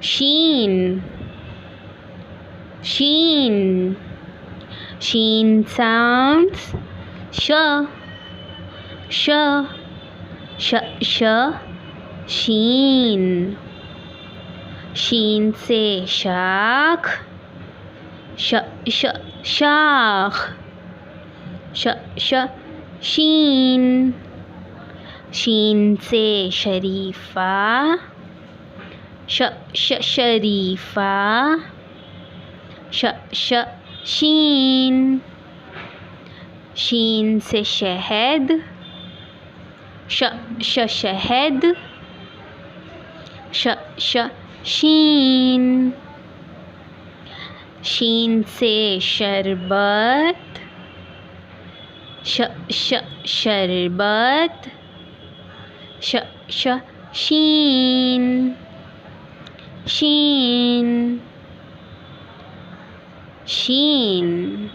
sheen, sheen. Sheen sounds sh, sh, sh, sh, sheen. Sheen से शाख, श, श, शाख, श, श, शीन. शीन से शरीफा, श, श, शरीफा, श, श, शीन. शीन से शहद, श, श, शहद, श, श, शीन. शीन से शरबत, श, श, शरबत, श, श, शीन, शीन, शीन.